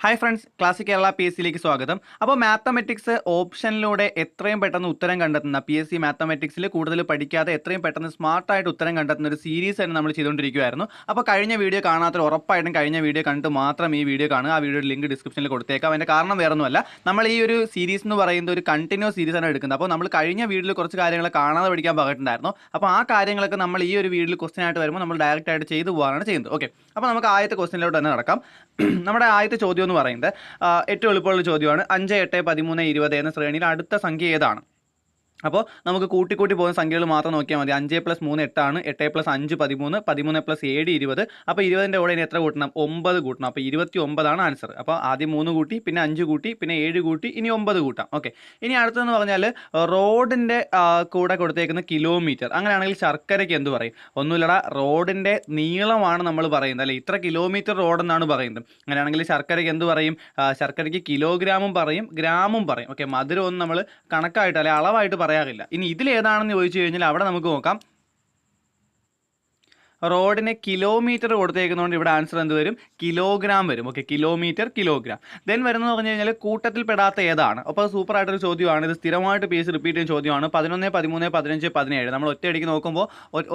Hi friends, classic Kerala P S സിയിലേക്ക് സ്വാഗതം. അപ്പോൾ മാത്തമെറ്റിക്സ് ഓപ്ഷനിലൂടെ എത്രയും പെട്ടെന്ന് ഉത്തരം കണ്ടെത്തുന്ന പി എസ് സി മാത്തമെറ്റിക്സിൽ കൂടുതൽ പഠിക്കാതെ എത്രയും പെട്ടെന്ന് സ്മാർട്ടായിട്ട് ഉത്തരം കണ്ടെത്തുന്ന ഒരു സീരീസ് തന്നെ നമ്മൾ ചെയ്തുകൊണ്ടിരിക്കുകയായിരുന്നു. അപ്പോൾ കഴിഞ്ഞ വീഡിയോ കാണാത്ത ഉറപ്പായിട്ടും കഴിഞ്ഞ വീഡിയോ കണ്ടിട്ട് മാത്രം ഈ വീഡിയോ കാണുക. ആ വീഡിയോയുടെ ലിങ്ക് ഡിസ്ക്രിപ്ഷനിൽ കൊടുത്തേക്കാം. അതിൻ്റെ കാരണം വേറൊന്നുമല്ല, നമ്മൾ ഈ ഒരു സീരീസ് എന്ന് പറയുന്നത് ഒരു കണ്ടിന്യൂസ് സീരീസ് ആണ് എടുക്കുന്നത്. അപ്പോൾ നമ്മൾ കഴിഞ്ഞ വീഡിയോയിൽ കുറച്ച് കാര്യങ്ങൾ കാണാതെ പഠിക്കാൻ പറഞ്ഞിട്ടുണ്ടായിരുന്നു. അപ്പോൾ ആ കാര്യങ്ങളൊക്കെ നമ്മൾ ഈ ഒരു വീഡിയോയിൽ ക്വസ്റ്റൻ ആയിട്ട് വരുമ്പോൾ നമ്മൾ ഡയറക്റ്റ് ആയിട്ട് ചെയ്തു പോകാനാണ് ചെയ്യുന്നത്. ഓക്കെ, അപ്പോൾ നമുക്ക് ആദ്യത്തെ ക്വസ്റ്റനിലോട്ട് തന്നെ നടക്കാം. നമ്മുടെ ആദ്യത്തെ ചോദ്യം എന്ന് പറയുന്നത് ഏറ്റവും എളുപ്പമുള്ള ചോദ്യമാണ്. 5, 8, 13, 20 എന്ന ശ്രേണിയിൽ അടുത്ത സംഖ്യ ഏതാണ്? അപ്പോൾ നമുക്ക് കൂട്ടി പോകുന്ന സംഖ്യകൾ മാത്രം നോക്കിയാൽ മതി. 5 + 3 8 ആണ്. 8 + 5 13, 13 + 7 20. അപ്പോൾ 20ൻ്റെ കൂടെ ഇനി എത്ര കൂട്ടണം? 9 കൂട്ടണം. അപ്പോൾ 29 ആണ് ആൻസർ. അപ്പോൾ ആദ്യം 3 കൂട്ടി, പിന്നെ 5 കൂട്ടി, പിന്നെ 7 കൂട്ടി, ഇനി 9 കൂട്ടാം. ഓക്കെ, ഇനി അടുത്തതെന്ന് പറഞ്ഞാൽ റോഡിൻ്റെ കൂടെ കൊടുത്തേക്കുന്ന കിലോമീറ്റർ. അങ്ങനെയാണെങ്കിൽ ശർക്കരയ്ക്ക് എന്ത് പറയും? ഒന്നുമില്ലടാ, റോഡിൻ്റെ നീളമാണ് നമ്മൾ പറയുന്നത് അല്ലേ. ഇത്ര കിലോമീറ്റർ റോഡെന്നാണ് പറയുന്നത്. അങ്ങനെയാണെങ്കിൽ ശർക്കരയ്ക്ക് എന്ത് പറയും? ശർക്കരയ്ക്ക് കിലോഗ്രാമും പറയും, ഗ്രാമും പറയും. ഓക്കെ, മധുരം ഒന്നും നമ്മൾ കണക്കായിട്ട് അല്ലെ അളവായിട്ട് പറയാറില്ല. ഇനി ഇതിലേതാണെന്ന് ചോദിച്ചു കഴിഞ്ഞാൽ അവിടെ നമുക്ക് നോക്കാം. റോഡിന് കിലോമീറ്റർ കൊടുത്തേക്കുന്നതുകൊണ്ട് ഇവിടെ ആൻസർ എന്ത് വരും? കിലോഗ്രാം വരും. Okay, kilometre kilogram. ദെൻ വരുന്നത് പറഞ്ഞു കഴിഞ്ഞാൽ കൂട്ടത്തിൽ പെടാത്ത ഏതാണ്? അപ്പോൾ സൂപ്പറായിട്ടൊരു ചോദ്യമാണ്. ഇത് സ്ഥിരമായിട്ട് പി എസ് സി റിപ്പീറ്റ് ചെയ്യുന്ന ചോദ്യമാണ്. 11, 13, 15, 17 നമ്മൾ ഒറ്റയടിക്ക് നോക്കുമ്പോൾ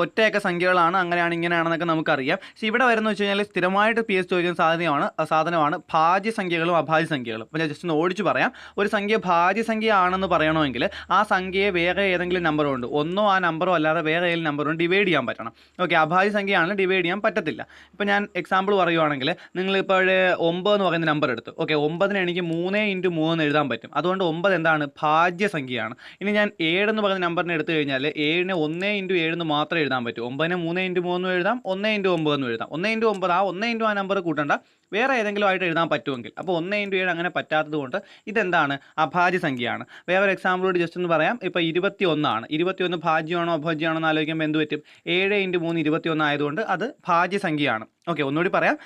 ഒറ്റയൊക്കെ സംഖ്യകളാണ്. അങ്ങനെയാണ് ഇങ്ങനെയാണെന്നൊക്കെ നമുക്കറിയാം. പക്ഷേ ഇവിടെ വരുന്നത് വെച്ച് കഴിഞ്ഞാൽ സ്ഥിരമായിട്ട് പി എസ് ചോദിക്കുന്ന സാധനമാണ് ഭാജ്യസംഖ്യകളും അഭാജ്യസംഖ്യകളും. അപ്പോൾ ഞാൻ ജസ്റ്റ് ഒന്ന് ഓടിച്ച് പറയാം. ഒരു സംഖ്യ ഭാജ്യസംഖ്യ ആണെന്ന് പറയണമെങ്കിൽ ആ സംഖ്യയെ വേറെ ഏതെങ്കിലും നമ്പർ കൊണ്ട്, ഒന്നോ ആ നമ്പറോ അല്ലാതെ വേറെ ഏതെങ്കിലും നമ്പർ കൊണ്ട് ഡിവൈഡ് ചെയ്യാൻ പറ്റണം. ഓക്കെ, അഭാജ്യ സംഖ്യയാണെങ്കിൽ ഡിവൈഡ് ചെയ്യാൻ പറ്റത്തില്ല. ഇപ്പോൾ ഞാൻ എക്സാമ്പിൾ പറയുവാണെങ്കിൽ നിങ്ങളിപ്പോൾ 9 എന്ന് പറയുന്ന നമ്പർ എടുത്തു. ഓക്കെ, 9ന് എനിക്ക് 3 × 3 എന്ന് എഴുതാൻ പറ്റും. അതുകൊണ്ട് 9 എന്താണ്? ഭാജ്യസംഖ്യയാണ്. ഇനി ഞാൻ 7 എന്ന് പറയുന്ന നമ്പറിനെ എടുത്തു കഴിഞ്ഞാൽ 7നെ 1 × 7 എന്ന് മാത്രമേ എഴുതാൻ പറ്റൂ. 9നെ 3 × 3 എന്നും എഴുതാം, 1 × 9 എന്നും എഴുതാം. 1 × 9 1 × ആ നമ്പർ കൂട്ടണ്ട, വേറെ ഏതെങ്കിലും ആയിട്ട് എഴുതാൻ പറ്റുമെങ്കിൽ. അപ്പോൾ 1 × 7 അങ്ങനെ പറ്റാത്തത് കൊണ്ട് ഇതെന്താണ്? അഭാജ്യ സംഖ്യയാണ്. വേറൊരു എക്സാമ്പിളോട് ജസ്റ്റ് ഒന്ന് പറയാം. ഇപ്പോൾ 21 ആണ്. 21 ഭാജ്യമാണോ അഭാജ്യമാണോ എന്ന് ആലോചിക്കുമ്പോൾ എന്ത് പറ്റും? 7 × 3 21 ആയതുകൊണ്ട് അത് ഭാജ്യസംഖ്യയാണ്. ഓക്കെ, ഒന്നുകൂടി പറയാം.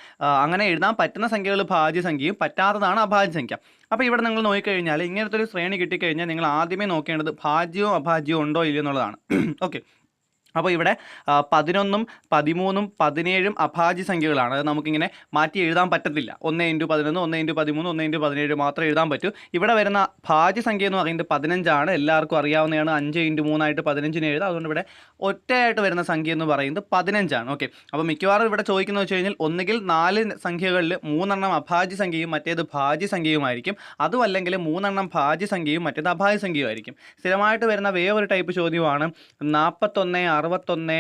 അങ്ങനെ എഴുതാൻ പറ്റുന്ന സംഖ്യകൾ ഭാജ്യസംഖ്യയും പറ്റാത്തതാണ് അഭാജ്യസംഖ്യ. അപ്പോൾ ഇവിടെ നിങ്ങൾ നോക്കിക്കഴിഞ്ഞാൽ ഇങ്ങനത്തെ ഒരു ശ്രേണി കിട്ടിക്കഴിഞ്ഞാൽ നിങ്ങൾ ആദ്യമേ നോക്കേണ്ടത് ഭാജ്യവും അഭാജ്യവും ഉണ്ടോ ഇല്ലയോ എന്നുള്ളതാണ്. ഓക്കെ, അപ്പോൾ ഇവിടെ 11, 13, 17 അഭാജ്യ സംഖ്യകളാണ്. അത് നമുക്കിങ്ങനെ മാറ്റി എഴുതാൻ പറ്റത്തില്ല. 1 × 11, 1 × 13, 1 × 17 മാത്രമേ എഴുതാൻ പറ്റൂ. ഇവിടെ വരുന്ന ഭാജ്യസംഖ്യ എന്ന് പറയുന്നത് 15 ആണ്. എല്ലാവർക്കും അറിയാവുന്നതാണ്. 5 × 3 ആയിട്ട് 15നെ എഴുതാം. അതുകൊണ്ട് ഇവിടെ ഒറ്റയായിട്ട് വരുന്ന സംഖ്യ എന്ന് പറയുന്നത് 15 ആണ്. ഓക്കെ, അപ്പോൾ മിക്കവാറും ഇവിടെ ചോദിക്കുന്നത് വെച്ച് കഴിഞ്ഞാൽ ഒന്നുകിൽ 4 സംഖ്യകളിൽ 3 ഭാജ്യ സംഖ്യയും മറ്റേത് ഭാജ്യ സംഖ്യയുമായിരിക്കും. അതും അല്ലെങ്കിൽ 3 ഭാജ്യ സംഖ്യയും മറ്റേത് അഭാജ്യ സംഖ്യയുമായിരിക്കും. സ്ഥിരമായിട്ട് വരുന്ന വേറൊരു ടൈപ്പ് ചോദ്യമാണ് 41, 61, 41,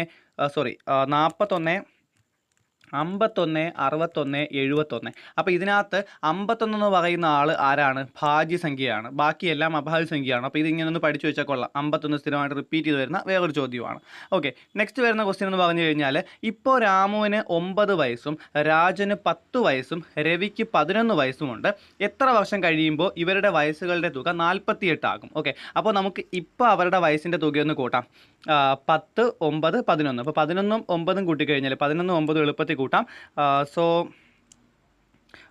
51, 61, 71. അപ്പോൾ ഇതിനകത്ത് 51 എന്ന് പറയുന്ന ആൾ ആരാണ്? ഭാജ്യസംഖ്യയാണ്. ബാക്കിയെല്ലാം അഭാജ്യസംഖ്യയാണ്. അപ്പോൾ ഇതിങ്ങനെ ഒന്ന് പഠിച്ചു വെച്ചാൽ കൊള്ളാം. 51 സ്ഥിരമായിട്ട് റിപ്പീറ്റ് ചെയ്ത് വരുന്ന വേറൊരു ചോദ്യമാണ്. ഓക്കെ, നെക്സ്റ്റ് വരുന്ന ക്വസ്റ്റ്യൻ എന്ന് പറഞ്ഞു കഴിഞ്ഞാൽ ഇപ്പോൾ രാമുവിന് 9 വയസ്സും രാജന് 10 വയസ്സും രവിക്ക് 11 വയസ്സുമുണ്ട്. എത്ര വർഷം കഴിയുമ്പോൾ ഇവരുടെ വയസ്സുകളുടെ തുക 48 ആകും? ഓക്കെ, അപ്പോൾ നമുക്ക് ഇപ്പോൾ അവരുടെ വയസ്സിൻ്റെ തുകയൊന്ന് കൂട്ടാം. 10, 9, 11. അപ്പോൾ 11ഉം 9ഉം കൂട്ടിക്കഴിഞ്ഞാൽ 11ഉം 9ഉം എളുപ്പത്തിൽ കൂട്ടാം.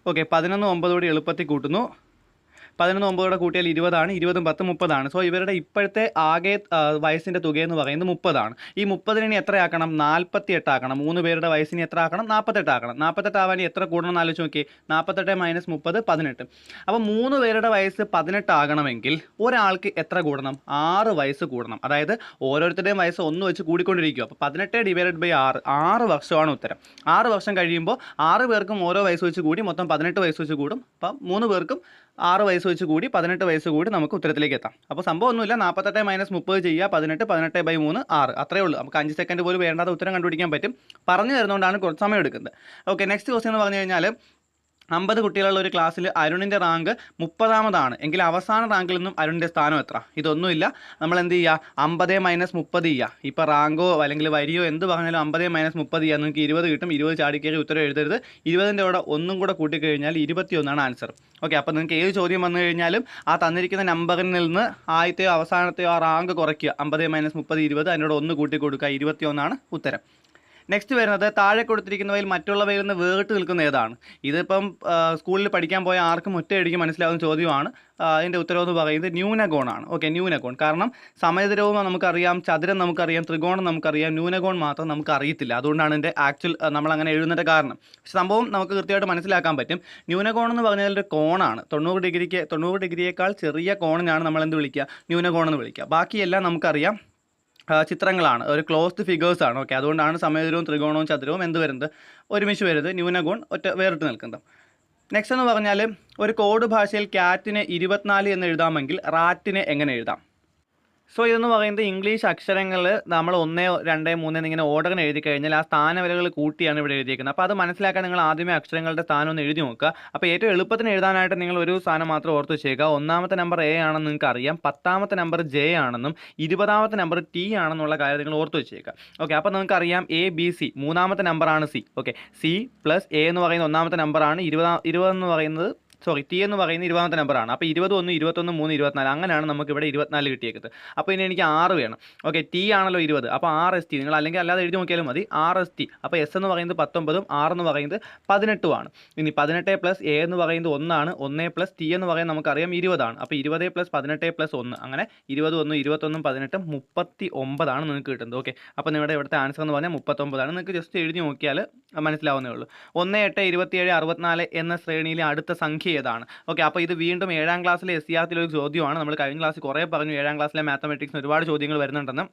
ഓക്കെ, 11ഉം 9ഉം കൂടി എളുപ്പത്തിൽ കൂട്ടുന്നു. 11 9 കൂട്ടിയാൽ 20 ആണ്. 20ഉം 10ഉം 30 ആണ്. സോ ഇവരുടെ ഇപ്പോഴത്തെ ആകെ വയസ്സിൻ്റെ തുകയെന്ന് പറയുന്നത് 30 ആണ്. ഈ 30നെ ഇനി എത്ര ആക്കണം? 48 ആക്കണം. 3 പേരുടെ വയസ്സിന് എത്ര ആക്കണം? 48 ആക്കണം. 48 ആവാൻ എത്ര കൂടണം എന്ന് ആലോചിച്ച് നോക്കി. 48 - 30 18. അപ്പോൾ 3 പേരുടെ വയസ്സ് 18 ആകണമെങ്കിൽ ഒരാൾക്ക് എത്ര കൂടണം? 6 വയസ്സ് കൂടണം. അതായത് ഓരോരുത്തരുടെയും വയസ്സ് 1 വെച്ച് കൂടിക്കൊണ്ടിരിക്കും. അപ്പോൾ 18 ÷ 6 വർഷമാണ് ഉത്തരം. 6 വർഷം കഴിയുമ്പോൾ 6 പേർക്കും ഓരോ വയസ്സ് വെച്ച് കൂടി മൊത്തം 18 വയസ്സ് വെച്ച് കൂടും. അപ്പം 3 പേർക്കും 6 വയസ്സ് വെച്ച് കൂടി 18 വയസ്സ് കൂടി നമുക്ക് ഉത്തരത്തിലേക്ക് എത്താം. അപ്പോൾ സംഭവം ഒന്നുമില്ല. 48 - 30 ചെയ്യുക. 18 18/3 6. അത്രയേ ഉള്ളൂ. നമുക്ക് 5 സെക്കൻഡ് പോലും വേണ്ടാതെ ഉത്തരം കണ്ടുപിടിക്കാൻ പറ്റും. പറഞ്ഞു തരുന്നതുകൊണ്ടാണ് കുറച്ച് സമയം എടുക്കുന്നത്. ഓക്കെ, നെക്സ്റ്റ് ക്വസ്റ്റ്യൻ എന്ന് പറഞ്ഞു കഴിഞ്ഞാൽ 50 കുട്ടികളുള്ള ഒരു ക്ലാസ്സിൽ അരുണിൻ്റെ റാങ്ക് 30ാമതാണ് എങ്കിൽ അവസാന റാങ്കിൽ നിന്നും അരുണിൻ്റെ സ്ഥാനം എത്ര? ഇതൊന്നുമില്ല. നമ്മൾ എന്ത് ചെയ്യുക? 50 - 30 ചെയ്യുക. ഇപ്പോൾ റാങ്കോ അല്ലെങ്കിൽ വരിയോ എന്ത് പറഞ്ഞാലും 50 - 30 ചെയ്യുക. നിങ്ങൾക്ക് 20 കിട്ടും. 20 ചാടിക്കയറി ഉത്തരം എഴുതരുത്. 20ൻ്റെ കൂടെ ഒന്നും കൂടെ കൂട്ടിക്കഴിഞ്ഞാൽ 21 ആൻസർ. ഓക്കെ, അപ്പോൾ നിങ്ങൾക്ക് ഏത് ചോദ്യം വന്നു കഴിഞ്ഞാലും ആ തന്നിരിക്കുന്ന നമ്പറിൽ നിന്ന് ആദ്യത്തെയോ അവസാനത്തെയോ ആ റാങ്ക് കുറയ്ക്കുക. 50 - 30 20, അതിനോട് 1 കൂട്ടി കൊടുക്കുക. 21 ഉത്തരം. നെക്സ്റ്റ് വരുന്നത് താഴെ കൊടുത്തിരിക്കുന്നവയിൽ മറ്റുള്ളവയിൽ നിന്ന് വേറിട്ട് നിൽക്കുന്ന ഏതാണ്? ഇതിപ്പം സ്കൂളിൽ പഠിക്കാൻ പോയ ആർക്കും ഒറ്റയടിക്ക് മനസ്സിലാവുന്ന ചോദ്യമാണ്. അതിൻ്റെ ഉത്തരവെന്ന് പറയുന്നത് ന്യൂനകോണാണ്. ഓക്കെ, ന്യൂനകോൺ. കാരണം സമചതുരവും നമുക്കറിയാം, ചതുരം നമുക്കറിയാം, ത്രികോണം നമുക്കറിയാം, ന്യൂനകോൺ മാത്രം നമുക്ക് അറിയത്തില്ല. അതുകൊണ്ടാണ് ഇതിൻ്റെ ആക്ച്വൽ നമ്മളങ്ങനെ എഴുതുന്നതിൻ്റെ കാരണം. പക്ഷെ സംഭവം നമുക്ക് കൃത്യമായിട്ട് മനസ്സിലാക്കാൻ പറ്റും. ന്യൂനകോൺ എന്ന് പറഞ്ഞാൽ ഒരു കോണാണ്. 90 ഡിഗ്രിയേക്കാൾ ചെറിയ കോണിനാണ് നമ്മൾ എന്ത് വിളിക്കുക? ന്യൂനകോൺ എന്ന് വിളിക്കുക. ബാക്കിയെല്ലാം നമുക്കറിയാം ചിത്രങ്ങളാണ്, ഒരു ക്ലോസ്ഡ് ഫിഗേഴ്സ് ആണ്. ഓക്കെ, അതുകൊണ്ടാണ് സമചതുരവും ത്രികോണവും ചതുരവും എന്ത് വരുന്നത്? ഒരുമിച്ച് വരുന്നത്. ന്യൂനകോൺ വേറിട്ട് നിൽക്കുന്നത്. നെക്സ്റ്റ് എന്ന് പറഞ്ഞാൽ ഒരു കോഡ് ഭാഷയിൽ ക്യാറ്റിന് 24 എന്ന് എഴുതാമെങ്കിൽ റാറ്റിന് എങ്ങനെ എഴുതാം? സോ ഇതെന്ന് പറയുന്നത് ഇംഗ്ലീഷ് അക്ഷരങ്ങൾ നമ്മൾ 1, 2, 3 എന്നിങ്ങനെ ഓർഡറിന് എഴുതി കഴിഞ്ഞാൽ ആ സ്ഥാനവിലകൾ കൂട്ടിയാണ് ഇവിടെ എഴുതിയിരിക്കുന്നത്. അപ്പോൾ അത് മനസ്സിലാക്കാൻ നിങ്ങൾ ആദ്യമേ അക്ഷരങ്ങളുടെ സ്ഥാനം ഒന്ന് എഴുതി നോക്കുക. അപ്പോൾ ഏറ്റവും എളുപ്പത്തിന് എഴുതാനായിട്ട് നിങ്ങൾ ഒരു സ്ഥാനം മാത്രം ഓർത്ത് വെച്ചേക്കുക. 1ാമത്തെ നമ്പർ എ ആണെന്ന് നിങ്ങൾക്ക് അറിയാം, 10ാമത്തെ നമ്പർ ജെ ആണെന്നും 20ാമത്തെ നമ്പർ ടി ആണെന്നുള്ള കാര്യം നിങ്ങൾ ഓർത്ത് വെച്ചേക്കുക. ഓക്കെ, അപ്പോൾ നിങ്ങൾക്ക് അറിയാം ABC, 3ാമത്തെ നമ്പറാണ് C. Okay, C plus A എന്ന് പറയുന്ന 1ാമത്തെ നമ്പറാണ്. 20 എന്ന് പറയുന്നത് ടി എന്ന് പറയുന്നത് 20ാമത്തെ നമ്പറാണ്. അപ്പോൾ 20, 1, 21, 3, 24 അങ്ങനെയാണ് നമുക്ക് ഇവിടെ 24 കിട്ടിയേക്കുന്നത്. അപ്പോൾ ഇനി എനിക്ക് 6 വേണം. ഓക്കെ, ടി ആണല്ലോ 20, അപ്പോൾ RST നിങ്ങൾ അല്ലെങ്കിൽ അല്ലാതെ എഴുതി നോക്കിയാലും മതി. RST. അപ്പോൾ എസ് എന്ന് പറയുന്നത് 19ഉം R എന്ന് പറയുന്നത് 18ഉമാണ്. ഇനി 18 പ്ലസ് എ എന്ന് പറയുന്നത് 1 ആണ്. 1 പ്ലസ് ടി എന്ന് പറയുന്നത് നമുക്കറിയാം 20 ആണ്. അപ്പോൾ 20 പ്ലസ് 18 പ്ലസ് 1 അങ്ങനെ 20, 1, 21, 18, 39 ആണ് നിങ്ങൾക്ക് കിട്ടുന്നത്. ഓക്കെ, അപ്പോൾ നിങ്ങളുടെ ഇവിടുത്തെ ആൻസർ എന്ന് പറഞ്ഞാൽ 39 ആണ്. നിങ്ങൾക്ക് ജസ്റ്റ് എഴുതി നോക്കിയാൽ മനസ്സിലാവുന്നേ ഉള്ളൂ. 1, 8, 27, 64 എന്ന ശ്രേണിയിലെ അടുത്ത സംഖ്യ ഏതാണ്? ഓക്കെ, അപ്പോൾ ഇത് വീണ്ടും 7ാം ക്ലാസ്സിലെ SCRT ഒരു ചോദ്യമാണ്. നമ്മൾ കഴിഞ്ഞ ക്ലാസ്സിൽ കുറേ പറഞ്ഞു 7ാം ക്ലാസ്സിലെ മാത്തമാറ്റിക്സിന് ഒരുപാട് ചോദ്യങ്ങൾ വരുന്നുണ്ടെന്ന്.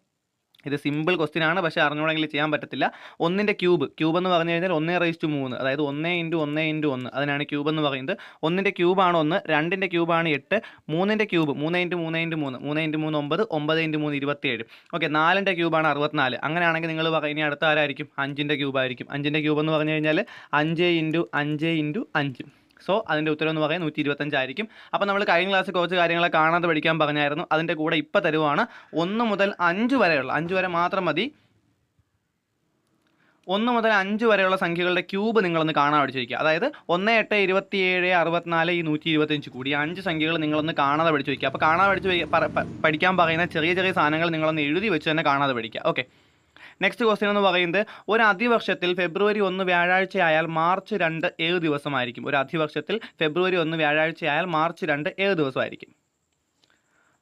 ഇത് സിമ്പിൾ ക്വസ്റ്റ്യൻ ആണ്, പക്ഷേ അറിഞ്ഞുകൂടെങ്കിൽ ചെയ്യാൻ പറ്റത്തില്ല. 1ൻ്റെ ക്യൂബ് എന്ന് പറഞ്ഞു കഴിഞ്ഞാൽ 1/3, അതായത് 1 × 1 × 1 അതിനാണ് ക്യൂബ് എന്ന് പറയുന്നത്. 1ൻ്റെ ക്യൂബാണ് 1, 2ൻ്റെ ക്യൂബാണ് 8, 3ൻ്റെ ക്യൂബ് 3 × 3 × 3, 3 × 3 9, 9 × 3 27. ഓക്കെ, 4ൻ്റെ ക്യൂബാണ് 64. അങ്ങനെയാണെങ്കിൽ നിങ്ങൾ ഇനി അടുത്ത ആരായിരിക്കും? 5ൻ്റെ ക്യൂബായിരിക്കും. 5ൻ്റെ ക്യൂബ് എന്ന് പറഞ്ഞു കഴിഞ്ഞാൽ 5 × 5 × 5. സോ അതിൻ്റെ ഉത്തരം എന്ന് പറയുന്നത് 125 ആയിരിക്കും. അപ്പോൾ നമ്മൾ കഴിഞ്ഞ ക്ലാസ്സിൽ കുറച്ച് കാര്യങ്ങളെ കാണാതെ പഠിക്കാൻ പറഞ്ഞായിരുന്നു. അതിൻ്റെ കൂടെ ഇപ്പോൾ തരുവാണ് 1 മുതൽ 5 വരെയുള്ള 5 വരെ മാത്രം മതി. 1 മുതൽ 5 വരെയുള്ള സംഖ്യകളുടെ ക്യൂബ് നിങ്ങളൊന്ന് കാണാൻ പഠിച്ചു വയ്ക്കുക. അതായത് 1, 8, 27, 64, 125 കൂടി 5 സംഖ്യകൾ നിങ്ങളൊന്ന് കാണാതെ പഠിച്ചു വയ്ക്കുക. അപ്പോൾ കാണാതെ പഠിക്കാൻ പറയുന്ന ചെറിയ ചെറിയ സാധനങ്ങൾ നിങ്ങളൊന്ന് എഴുതി വെച്ച് തന്നെ കാണാതെ പഠിക്കുക. ഓക്കെ, നെക്സ്റ്റ് ക്വസ്റ്റ്യൻ എന്ന് പറയുന്നത് ഒരു അതിവർഷത്തിൽ ഫെബ്രുവരി 1 വ്യാഴാഴ്ചയായാൽ മാർച്ച് 2 ഏത് ദിവസമായിരിക്കും? ഒരു അതിവർഷത്തിൽ ഫെബ്രുവരി 1 വ്യാഴാഴ്ചയായാൽ മാർച്ച് 2 ഏത് ദിവസമായിരിക്കും?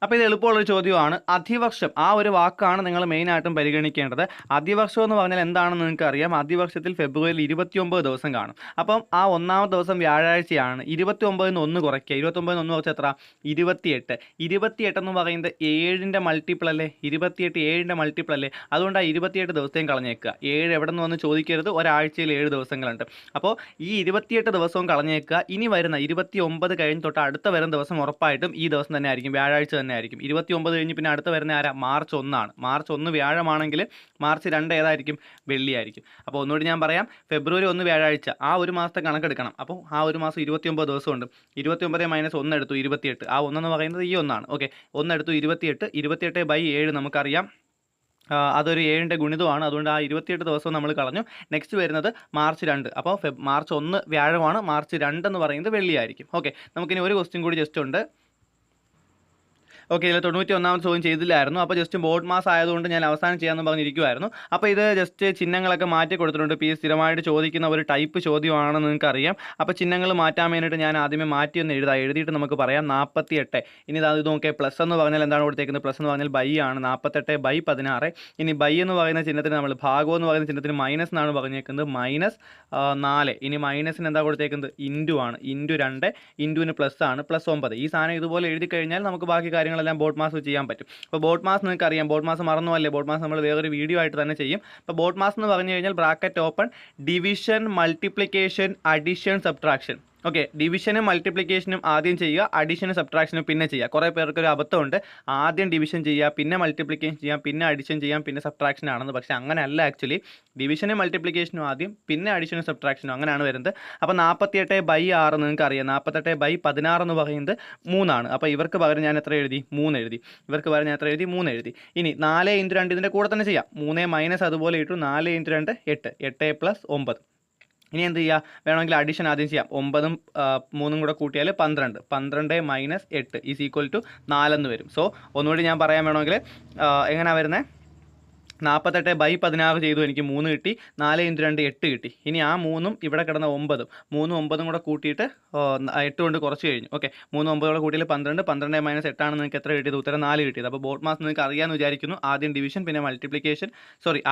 അപ്പോൾ ഇത് എളുപ്പമുള്ളൊരു ചോദ്യമാണ്. അതിവർഷം ആ ഒരു വാക്കാണ് നിങ്ങൾ മെയിനായിട്ടും പരിഗണിക്കേണ്ടത്. അതിവർഷം എന്ന് പറഞ്ഞാൽ എന്താണെന്ന് നിങ്ങൾക്ക് അറിയാം. അതിവർഷത്തിൽ ഫെബ്രുവരിയിൽ 29 ദിവസം കാണും. അപ്പം ആ 1ാമത്തെ ദിവസം വ്യാഴാഴ്ചയാണ്. 29-ന് 1 കുറയ്ക്കുക. 29-ന് 1 കുറച്ച് എത്ര? 28. 28 എന്ന് പറയുന്നത് 7ൻ്റെ മൾട്ടിപ്പിൾ അല്ലേ? 28 7ൻ്റെ മൾട്ടിപ്പിൾ അല്ലേ? അതുകൊണ്ട് ആ 28 ദിവസത്തെയും കളഞ്ഞേക്കുക. 7 എവിടെ നിന്ന് വന്ന് ചോദിക്കരുത്. ഒരാഴ്ചയിൽ 7 ദിവസങ്ങളുണ്ട്. അപ്പോൾ ഈ 28 ദിവസവും കളഞ്ഞേക്കുക. ഇനി വരുന്ന 29 കഴിഞ്ഞ് തൊട്ട് അടുത്ത വരുന്ന ദിവസം ഉറപ്പായിട്ടും ഈ ദിവസം തന്നെ ആയിരിക്കും, വ്യാഴാഴ്ച തന്നെ ആയിരിക്കും. 29 കഴിഞ്ഞ് പിന്നെ അടുത്ത വരുന്ന ആരാ? മാർച്ച് 1 ആണ്. മാർച്ച് 1 വ്യാഴമാണെങ്കിൽ മാർച്ച് 2 ഏതായിരിക്കും? വെള്ളിയായിരിക്കും. അപ്പോൾ ഒന്നുകൂടി ഞാൻ പറയാം, ഫെബ്രുവരി 1 വ്യാഴാഴ്ച ആ ഒരു മാസത്തെ കണക്കെടുക്കണം. അപ്പോൾ ആ ഒരു മാസം 29 ദിവസമുണ്ട്. 29 - 1 എടുത്തു 28. ആ 1 എന്ന് പറയുന്നത് ഈ 1 ആണ്. ഓക്കെ, 1 എടുത്തു 28. 28/7 നമുക്കറിയാം, അതൊരു 7ൻ്റെ ഗുണിതമാണ്. അതുകൊണ്ട് ആ 28 ദിവസവും നമ്മൾ കളഞ്ഞു. നെക്സ്റ്റ് വരുന്നത് മാർച്ച് 2. അപ്പോൾ മാർച്ച് 1 വ്യാഴമാണ്, മാർച്ച് 2 എന്ന് പറയുന്നത് വെള്ളിയായിരിക്കും. ഓക്കെ, നമുക്കിനി ഒരു ക്വസ്റ്റ്യൻ കൂടി ജസ്റ്റ് ഉണ്ട്. ഓക്കെ, ഇതിൽ 91ാമത്തെ ചോദ്യം ചെയ്തില്ലായിരുന്നു. അപ്പോൾ ജസ്റ്റ് ബോർഡ് മാസ് ആയതുകൊണ്ട് ഞാൻ അവസാനം ചെയ്യാമെന്ന് പറഞ്ഞിരിക്കുമായിരുന്നു. അപ്പോൾ ഇത് ജസ്റ്റ് ചിഹ്നങ്ങളൊക്കെ മാറ്റി കൊടുത്തിട്ടുണ്ട്. ഇപ്പോൾ ഈ സ്ഥിരമായിട്ട് ചോദിക്കുന്ന ഒരു ടൈപ്പ് ചോദ്യമാണെന്ന് നിങ്ങൾക്കറിയാം. അപ്പോൾ ചിഹ്നങ്ങൾ മാറ്റാൻ വേണ്ടിയിട്ട് ഞാൻ ആദ്യമേ മാറ്റിയൊന്ന് എഴുതിയിട്ട് നമുക്ക് പറയാം 48. ഇനി ഇത് നോക്കിയാൽ പ്ലസ് എന്ന് പറഞ്ഞാൽ എന്താണ് കൊടുത്തേക്കുന്നത്? പ്ലസ് എന്ന് പറഞ്ഞാൽ ബൈ ആണ്. 48/16. ഇനി ബൈ എന്ന് പറയുന്ന ചിഹ്നത്തിന് നമ്മൾ ഭാഗം എന്ന് പറയുന്ന ചിഹ്നത്തിന് മൈനസ് എന്നാണ് പറഞ്ഞേക്കുന്നത്. -4. ഇനി മൈനസിന് എന്താ കൊടുത്തേക്കുന്നത്? ഇൻറ്റു ആണ്. ഇൻറ്റു 2, ഇൻറ്റുവിന് പ്ലസ് ആണ്, +9. ഈ സാധനം ഇതുപോലെ എഴുതി കഴിഞ്ഞാൽ നമുക്ക് ബാക്കി കാര്യങ്ങളെല്ലാം ബോർഡ് മാസ് ചെയ്യാൻ പറ്റും. അപ്പോൾ ബോർഡ് മാസ് നിങ്ങൾക്ക് അറിയാം. ബോർഡ് മാസ് മറന്നുമല്ലേ? ബോർഡ് മാസ് നമ്മൾ വേറൊരു വീഡിയോ ആയിട്ട് തന്നെ ചെയ്യും. അപ്പോൾ ബോർഡ് മാസ് എന്ന് പറഞ്ഞു കഴിഞ്ഞാൽ bracket open, division, multiplication, addition, subtraction. Okay, ഡിവിഷനും മൾട്ടിപ്ലിക്കേഷനും ആദ്യം ചെയ്യുക, അഡിഷനും സബ്ട്രാക്ഷനും പിന്നെ ചെയ്യുക. കുറേ പേർക്കൊരു അബദ്ധമുണ്ട്, ആദ്യം ഡിവിഷൻ ചെയ്യുക, പിന്നെ മൾട്ടിപ്ലിക്കേഷൻ ചെയ്യാം, പിന്നെ അഡിഷൻ ചെയ്യാം, പിന്നെ സബ്ട്രാക്ഷൻ ആണെന്ന്. പക്ഷേ അങ്ങനെയല്ല. ആക്ച്വലി ഡിവിഷനും മൾട്ടിപ്ലിക്കേഷനും ആദ്യം, പിന്നെ അഡിഷനും സബ്ട്രാക്ഷനും അങ്ങനെയാണ് വരുന്നത്. അപ്പോൾ 48/6 നിങ്ങൾക്ക് അറിയാം. 48/16 എന്ന് പറയുന്നത് 3 ആണ്. അപ്പോൾ ഇവർക്ക് പകരം ഞാൻ എത്ര എഴുതി? 3 എഴുതി. ഇവർക്ക് പകരം ഞാൻ എത്ര എഴുതി? 3 എഴുതി. ഇനി 4 × 2 ഇതിൻ്റെ കൂടെ തന്നെ ചെയ്യാം. 3 മൈനസ് അതുപോലെ ഇട്ടു. 4 × 2 8. 8 + 9. ഇനി എന്ത് ചെയ്യുക? വേണമെങ്കിൽ അഡീഷൻ ആദ്യം ചെയ്യാം. 9ഉം 3ഉം കൂടെ കൂട്ടിയാൽ 12. 12 - 8 = 4 എന്ന് വരും. സോ ഒന്നുകൂടി ഞാൻ പറയാൻ വേണമെങ്കിൽ എങ്ങനെയാണ് വരുന്നത്? 48/16 ചെയ്തു, എനിക്ക് 3 കിട്ടി. 4 × 2 8 കിട്ടി. ഇനി ആ 3ഉം ഇവിടെ കിടന്ന 9ഉം 3ഉം 9ഉം കൂടെ കൂട്ടിയിട്ട് 8 കൊണ്ട് കുറച്ച് കഴിഞ്ഞു. ഓക്കെ, 3 9 കൂടെ കൂട്ടിയിൽ 12, 12 - 8 ആണ് നിങ്ങൾക്ക് എത്ര കിട്ടിയത്? ഉത്തരം 4 കിട്ടിയത്. അപ്പോൾ ബോട്ട് മാസ് നിങ്ങൾക്ക് അറിയാമെന്ന് വിചാരിക്കുന്നു. ആദ്യം ഡിവിഷൻ പിന്നെ മൾട്ടിപ്ലിക്കേഷൻ,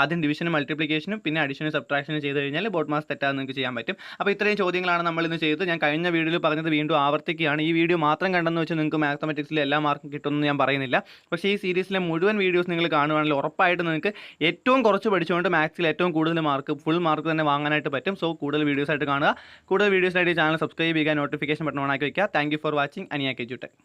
ആദ്യം ഡിവിഷനും മൾട്ടിപ്ലിക്കേഷനും പിന്നെ അഡീഷനും സബ്ട്രാക്ഷനും ചെയ്ത് കഴിഞ്ഞാൽ ബോട്ട് മാസ് തെറ്റാതെ നിങ്ങൾക്ക് ചെയ്യാൻ പറ്റും. അപ്പോൾ ഇത്രയും ചോദ്യങ്ങളാണ് നമ്മൾ ഇന്ന് ചെയ്തത്. ഞാൻ കഴിഞ്ഞ വീഡിയോയിൽ പറഞ്ഞത് വീണ്ടും ആവർത്തിക്കുകയാണ്. ഈ വീഡിയോ മാത്രം കണ്ടെന്ന് വെച്ചാൽ നിങ്ങൾക്ക് മാത്തമാറ്റിക്സിൽ എല്ലാ മാർക്കും കിട്ടുമെന്ന് ഞാൻ പറയുന്നില്ല. പക്ഷേ ഈ സീരീസിലെ മുഴുവൻ വീഡിയോസ് നിങ്ങൾ കാണുവാണെങ്കിൽ ഉറപ്പായിട്ട് നിങ്ങൾക്ക് ഏറ്റവും കുറച്ച് പഠിച്ചുകൊണ്ട് മാത്സിൽ ഏറ്റവും കൂടുതൽ മാർക്ക്, ഫുൾ മാർക്ക് തന്നെ വാങ്ങാനായിട്ട് പറ്റും. സോ കൂടുതൽ വീഡിയോസ് ആയിട്ട് കാണുക. കൂടുതൽ വീഡിയോസായിട്ട് ഈ ചാനൽ സബ്സ്ക്രൈബ് ചെയ്യുക, നോട്ടിഫിക്കേഷൻ ബട്ടൺ ഓൺ ആക്കി വയ്ക്കുക. Thank you for watching. അനിയ KG Tech.